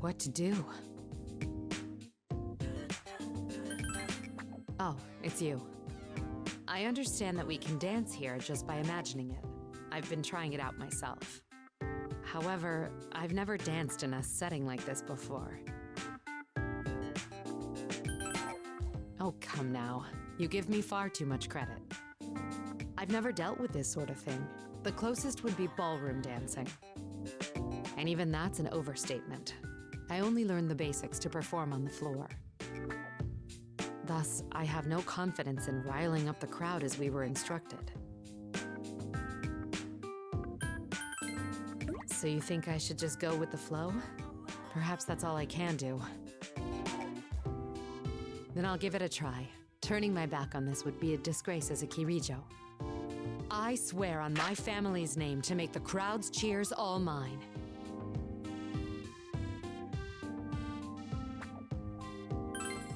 what to do. Oh, it's you. I understand that we can dance here just by imagining it. I've been trying it out myself. However, I've never danced in a setting like this before. Oh, come now. You give me far too much credit. I've never dealt with this sort of thing. The closest would be ballroom dancing. And even that's an overstatement. I only learned the basics to perform on the floor. Thus, I have no confidence in riling up the crowd as we were instructed. So you think I should just go with the flow? Perhaps that's all I can do. Then I'll give it a try. Turning my back on this would be a disgrace as a Kirijo. I swear on my family's name to make the crowd's cheers all mine.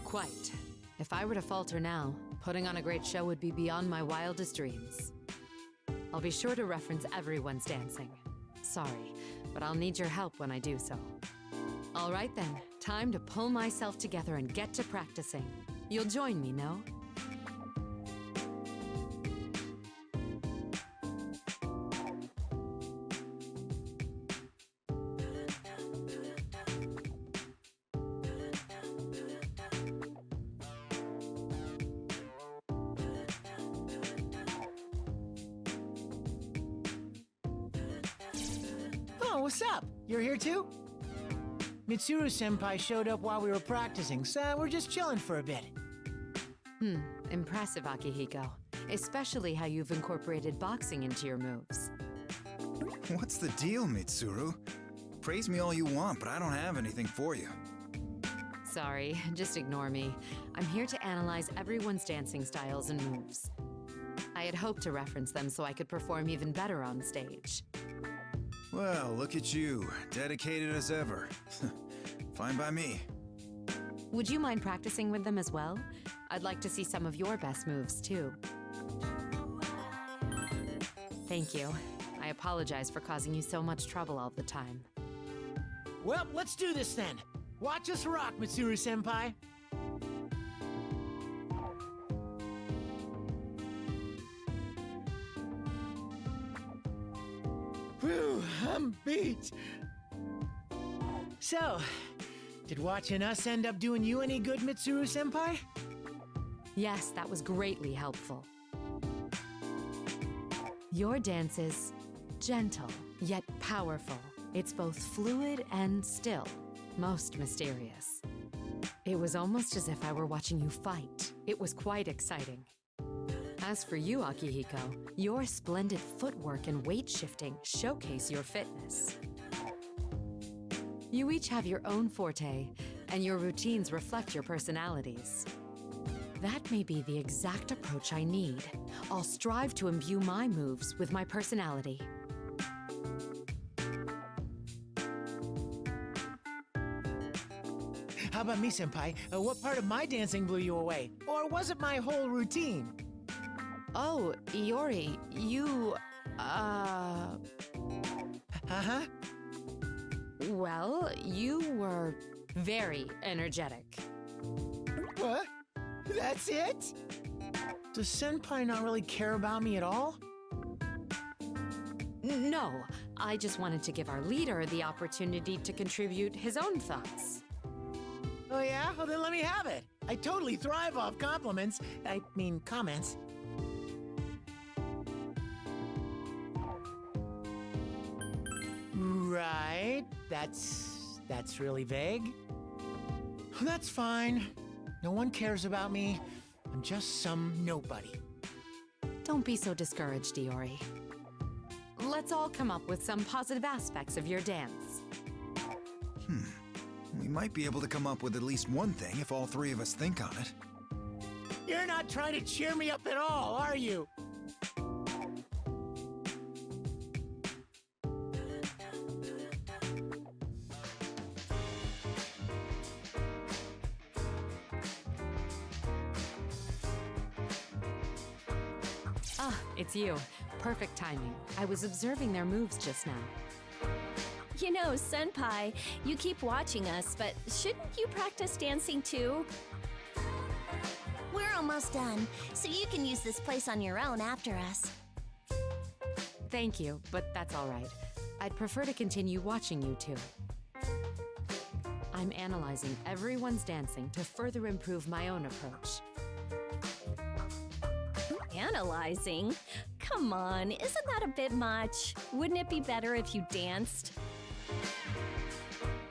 Quite. If I were to falter now, putting on a great show would be beyond my wildest dreams. I'll be sure to reference everyone's dancing. Sorry, but I'll need your help when I do so. All right then, time to pull myself together and get to practicing. You'll join me, no? Oh, what's up? You're here too? Mitsuru-senpai showed up while we were practicing, so we're just chilling for a bit. Impressive, Akihiko. Especially how you've incorporated boxing into your moves. What's the deal, Mitsuru? Praise me all you want, but I don't have anything for you. Sorry, just ignore me. I'm here to analyze everyone's dancing styles and moves. I had hoped to reference them so I could perform even better on stage. Well, look at you, dedicated as ever. Fine by me. Would you mind practicing with them as well? I'd like to see some of your best moves, too. Thank you. I apologize for causing you so much trouble all the time. Well, let's do this then. Watch us rock, Mitsuru-senpai. Whew, I'm beat. So, did watching us end up doing you any good, Mitsuru-senpai? Yes, that was greatly helpful. Your dance is gentle, yet powerful. It's both fluid and still, most mysterious. It was almost as if I were watching you fight. It was quite exciting. As for you, Akihiko, your splendid footwork and weight shifting showcase your fitness. You each have your own forte, and your routines reflect your personalities. That may be the exact approach I need. I'll strive to imbue my moves with my personality. How about me, senpai? What part of my dancing blew you away? Or was it my whole routine? Oh, Iori, you, Uh-huh. well, you were very energetic. What? That's it? Does senpai not really care about me at all? No, I just wanted to give our leader the opportunity to contribute his own thoughts. Oh yeah? Well then let me have it. I totally thrive off compliments. I mean, comments. Right. That's really vague. That's fine. No one cares about me. I'm just some nobody. Don't be so discouraged, Iori. Let's all come up with some positive aspects of your dance. We might be able to come up with at least one thing if all three of us think on it. You're not trying to cheer me up at all, are you? Ah, it's you. Perfect timing. I was observing their moves just now. You know, Senpai, you keep watching us, but shouldn't you practice dancing too? We're almost done, so you can use this place on your own after us. Thank you, but that's all right. I'd prefer to continue watching you two. I'm analyzing everyone's dancing to further improve my own approach. Analyzing? Come on, isn't that a bit much? Wouldn't it be better if you danced?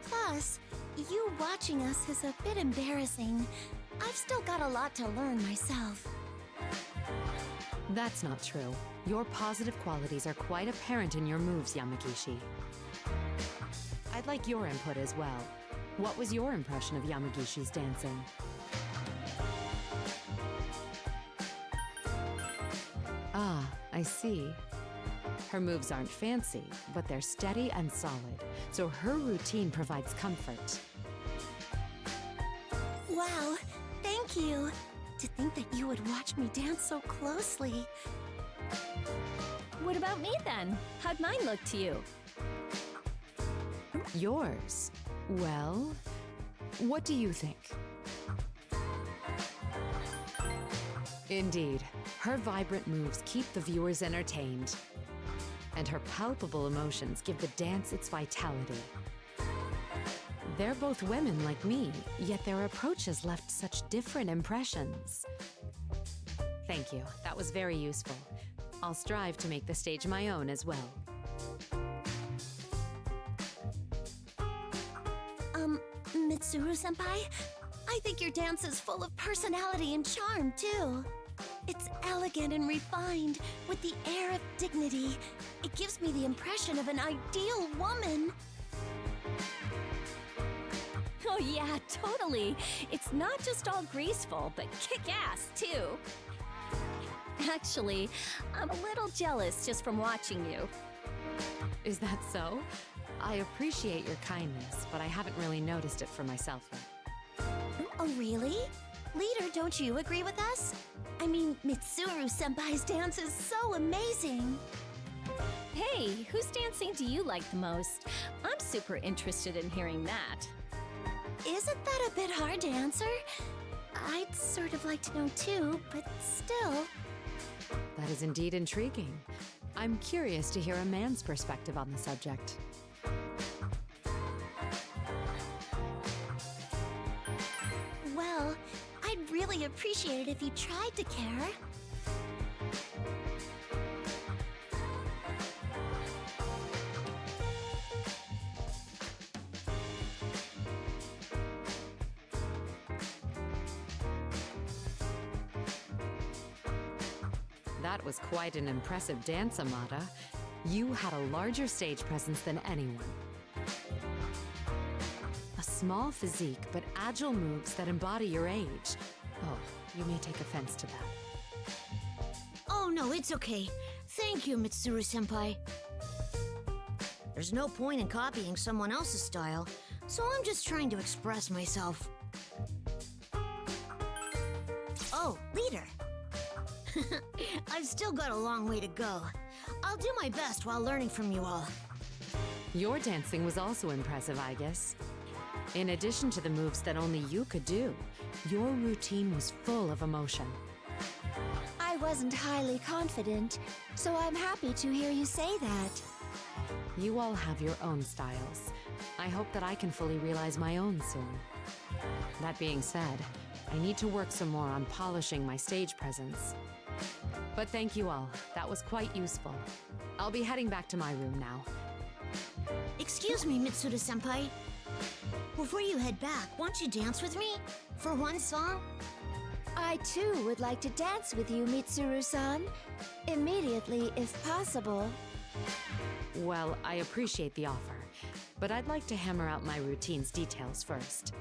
Plus, you watching us is a bit embarrassing. I've still got a lot to learn myself. That's not true. Your positive qualities are quite apparent in your moves, Yamagishi. I'd like your input as well. What was your impression of Yamagishi's dancing? Ah, I see. Her moves aren't fancy, but they're steady and solid, so her routine provides comfort. Wow, thank you. To think that you would watch me dance so closely. What about me then? How'd mine look to you? Yours? Well, what do you think? Indeed, her vibrant moves keep the viewers entertained. And her palpable emotions give the dance its vitality. They're both women like me, yet their approaches left such different impressions. Thank you, that was very useful. I'll strive to make the stage my own as well. Mitsuru-senpai, I think your dance is full of personality and charm, too. It's elegant and refined, with the air of dignity. It gives me the impression of an ideal woman. Oh yeah, totally. It's not just all graceful, but kick-ass, too. Actually, I'm a little jealous just from watching you. Is that so? I appreciate your kindness, but I haven't really noticed it for myself yet. Oh, really? Leader, don't you agree with us? I mean, Mitsuru-senpai's dance is so amazing. Hey, whose dancing do you like the most? I'm super interested in hearing that. Isn't that a bit hard to answer? I'd sort of like to know too, but still. That is indeed intriguing. I'm curious to hear a man's perspective on the subject. Well, I'd really appreciate it if you tried to care. That was quite an impressive dance, Amada. You had a larger stage presence than anyone. A small physique, but agile moves that embody your age. Oh, you may take offense to that. Oh no, it's okay. Thank you, Mitsuru-senpai. There's no point in copying someone else's style, so I'm just trying to express myself. Oh, leader. I've still got a long way to go. I'll do my best while learning from you all. Your dancing was also impressive, I guess. In addition to the moves that only you could do, your routine was full of emotion. I wasn't highly confident, so I'm happy to hear you say that. You all have your own styles. I hope that I can fully realize my own soon. That being said, I need to work some more on polishing my stage presence. But thank you all. That was quite useful. I'll be heading back to my room now. Excuse me, Mitsuru-senpai. Before you head back, won't you dance with me? For one song? I too would like to dance with you, Mitsuru-san. Immediately, if possible. Well, I appreciate the offer, but I'd like to hammer out my routine's details first.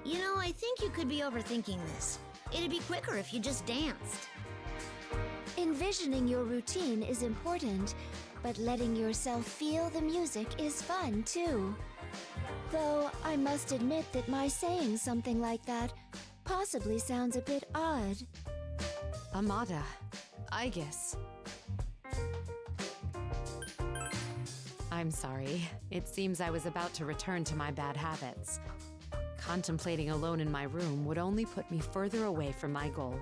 You know, I think you could be overthinking this. It'd be quicker if you just danced. Envisioning your routine is important, but letting yourself feel the music is fun too. Though I must admit that my saying something like that possibly sounds a bit odd. Amada, I guess. I'm sorry. It seems I was about to return to my bad habits. Contemplating alone in my room would only put me further away from my goal.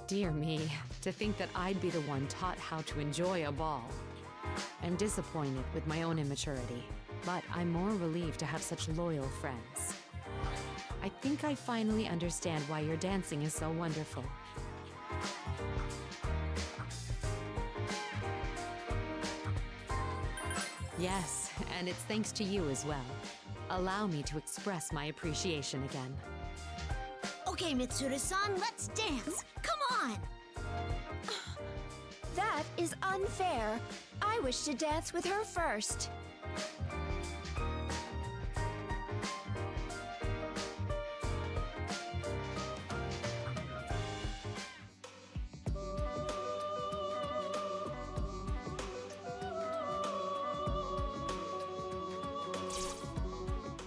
Dear me, to think that I'd be the one taught how to enjoy a ball. I'm disappointed with my own immaturity, but I'm more relieved to have such loyal friends. I think I finally understand why your dancing is so wonderful. Yes, and it's thanks to you as well. Allow me to express my appreciation again. Okay, Mitsuru-san, let's dance. Come on. That is unfair. I wish to dance with her first.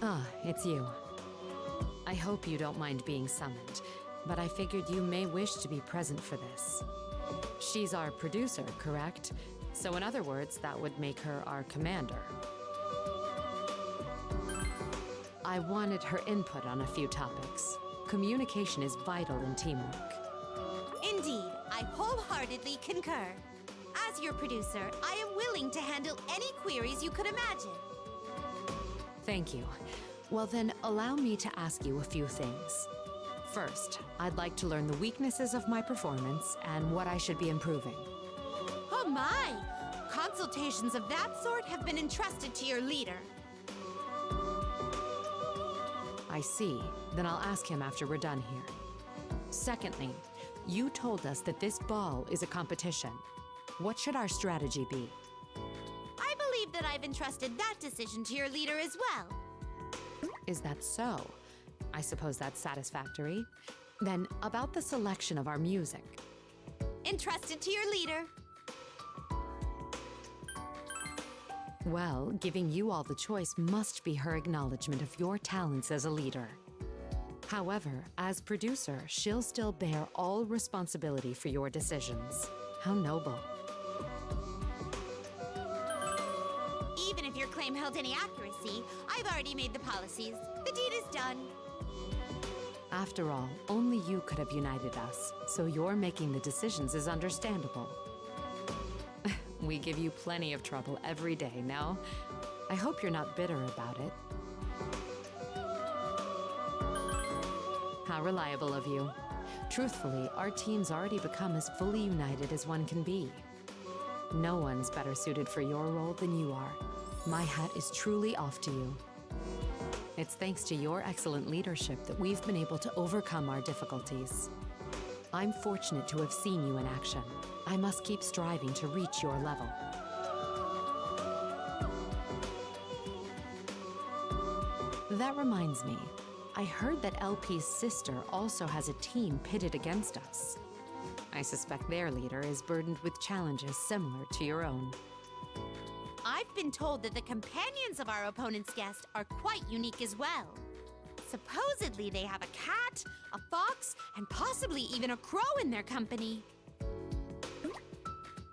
Ah, it's you. I hope you don't mind being summoned, but I figured you may wish to be present for this. She's our producer, correct? So in other words, that would make her our commander. I wanted her input on a few topics. Communication is vital in teamwork. Indeed, I wholeheartedly concur. As your producer, I am willing to handle any queries you could imagine. Thank you. Well then, allow me to ask you a few things. First, I'd like to learn the weaknesses of my performance and what I should be improving. Oh my! Consultations of that sort have been entrusted to your leader. I see. Then I'll ask him after we're done here. Secondly, you told us that this ball is a competition. What should our strategy be? I believe that I've entrusted that decision to your leader as well. Is that so? I suppose that's satisfactory. Then, about the selection of our music. Entrusted to your leader. Well, giving you all the choice must be her acknowledgement of your talents as a leader. However, as producer, she'll still bear all responsibility for your decisions. How noble. Even if your claim held any accuracy, I've already made the policies. The deed is done. After all, only you could have united us, so your making the decisions is understandable. We give you plenty of trouble every day, no? I hope you're not bitter about it. How reliable of you. Truthfully, our team's already become as fully united as one can be. No one's better suited for your role than you are. My hat is truly off to you. It's thanks to your excellent leadership that we've been able to overcome our difficulties. I'm fortunate to have seen you in action. I must keep striving to reach your level. That reminds me, I heard that LP's sister also has a team pitted against us. I suspect their leader is burdened with challenges similar to your own. I've been told that the companions of our opponent's guest are quite unique as well. Supposedly they have a cat, a fox, and possibly even a crow in their company.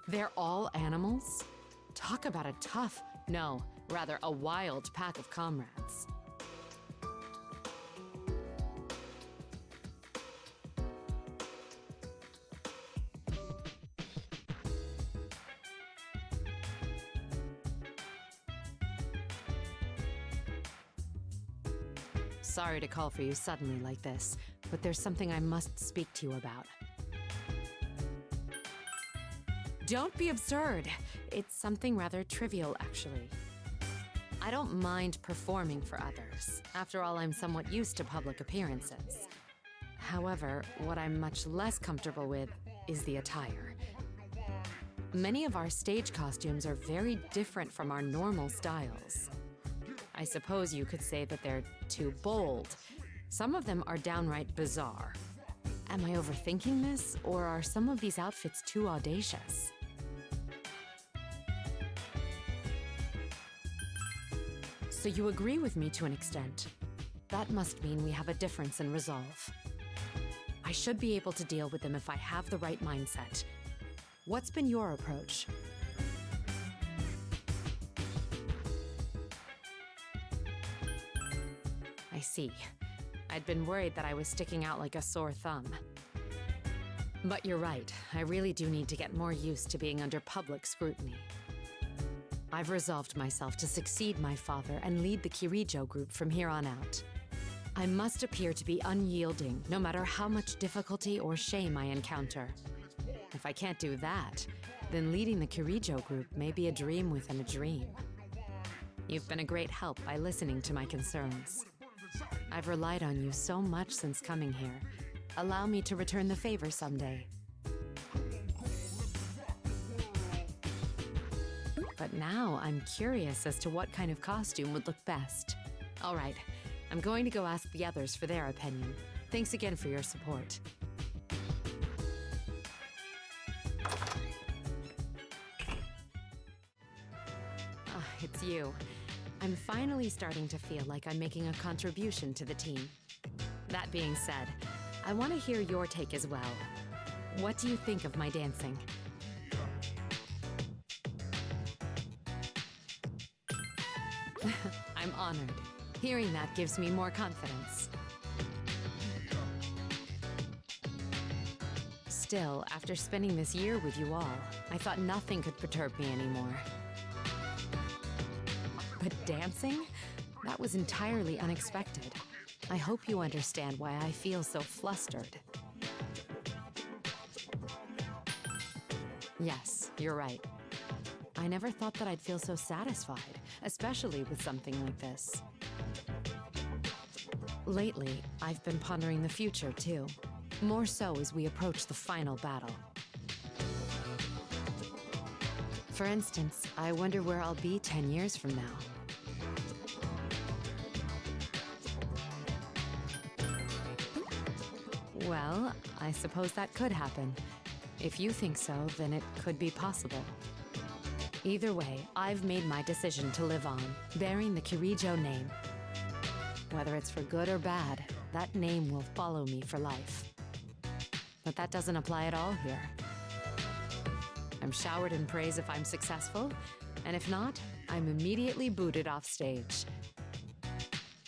They're all animals? Talk about a tough, no, rather a wild pack of comrades. Sorry to call for you suddenly like this, but there's something I must speak to you about. Don't be absurd. It's something rather trivial, actually. I don't mind performing for others. After all, I'm somewhat used to public appearances. However, what I'm much less comfortable with is the attire. Many of our stage costumes are very different from our normal styles. I suppose you could say that they're too bold. Some of them are downright bizarre. Am I overthinking this, or are some of these outfits too audacious? So you agree with me to an extent. That must mean we have a difference in resolve. I should be able to deal with them if I have the right mindset. What's been your approach? see. I'd been worried that I was sticking out like a sore thumb. But you're right, I really do need to get more used to being under public scrutiny. I've resolved myself to succeed my father and lead the Kirijo group from here on out. I must appear to be unyielding, no matter how much difficulty or shame I encounter. If I can't do that, then leading the Kirijo group may be a dream within a dream. You've been a great help by listening to my concerns. I've relied on you so much since coming here. Allow me to return the favor someday. But now I'm curious as to what kind of costume would look best. All right, I'm going to go ask the others for their opinion. Thanks again for your support. It's you. I'm finally starting to feel like I'm making a contribution to the team. That being said, I want to hear your take as well. What do you think of my dancing? I'm honored. Hearing that gives me more confidence. Still, after spending this year with you all, I thought nothing could perturb me anymore. But dancing? That was entirely unexpected. I hope you understand why I feel so flustered. Yes, you're right. I never thought that I'd feel so satisfied, especially with something like this. Lately, I've been pondering the future, too. More so as we approach the final battle. For instance, I wonder where I'll be 10 years from now. Well, I suppose that could happen. If you think so, then it could be possible. Either way, I've made my decision to live on, bearing the Kirijo name. Whether it's for good or bad, that name will follow me for life. But that doesn't apply at all here. I'm showered in praise if I'm successful, and if not, I'm immediately booted off stage.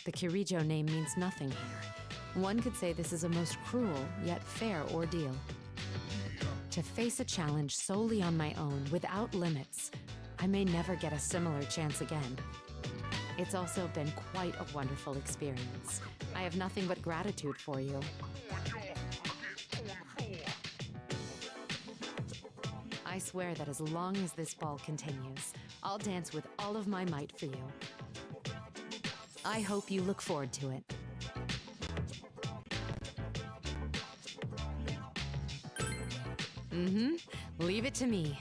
The Kirijo name means nothing here. One could say this is a most cruel, yet fair ordeal. To face a challenge solely on my own, without limits, I may never get a similar chance again. It's also been quite a wonderful experience. I have nothing but gratitude for you. I swear that as long as this ball continues, I'll dance with all of my might for you. I hope you look forward to it. Leave it to me.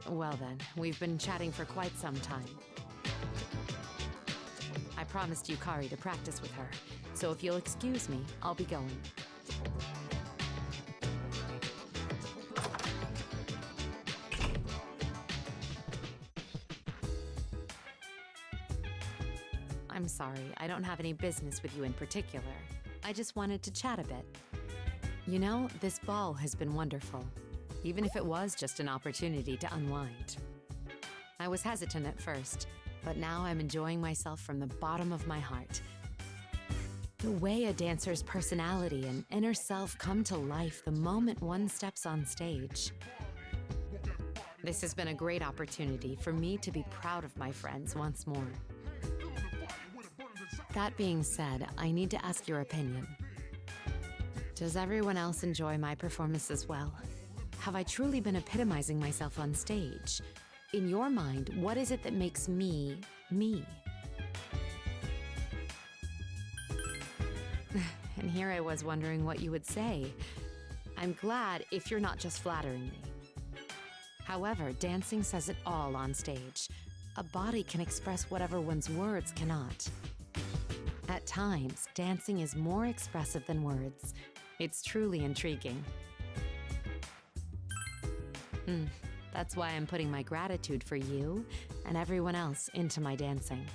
Well then, we've been chatting for quite some time. I promised Yukari to practice with her, so if you'll excuse me, I'll be going. I'm sorry, I don't have any business with you in particular. I just wanted to chat a bit. You know, this ball has been wonderful, even if it was just an opportunity to unwind. I was hesitant at first, but now I'm enjoying myself from the bottom of my heart. The way a dancer's personality and inner self come to life the moment one steps on stage. This has been a great opportunity for me to be proud of my friends once more. That being said, I need to ask your opinion. Does everyone else enjoy my performance as well? Have I truly been epitomizing myself on stage? In your mind, what is it that makes me, me? And here I was wondering what you would say. I'm glad if you're not just flattering me. However, dancing says it all on stage. A body can express whatever one's words cannot. At times, dancing is more expressive than words. It's truly intriguing. That's why I'm putting my gratitude for you and everyone else into my dancing.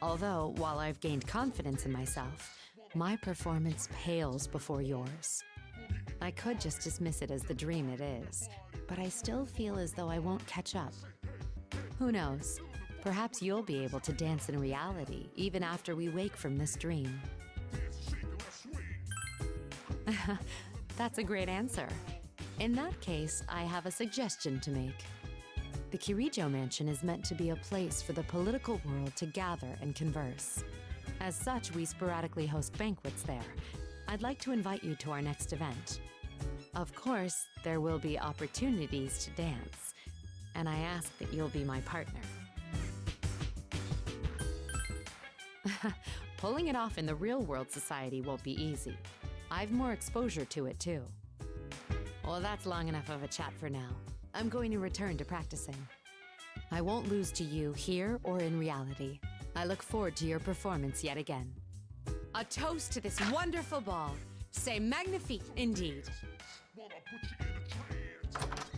Although, while I've gained confidence in myself, my performance pales before yours. I could just dismiss it as the dream it is, but I still feel as though I won't catch up. Who knows? Perhaps you'll be able to dance in reality, even after we wake from this dream. That's a great answer. In that case, I have a suggestion to make. The Kirijo Mansion is meant to be a place for the political world to gather and converse. As such, we sporadically host banquets there. I'd like to invite you to our next event. Of course, there will be opportunities to dance, and I ask that you'll be my partner. Pulling it off in the real-world society won't be easy. I've more exposure to it, too. Well, that's long enough of a chat for now. I'm going to return to practicing. I won't lose to you here or in reality. I look forward to your performance yet again. A toast to this wonderful ball. C'est magnifique indeed. Wanna put you in a trance.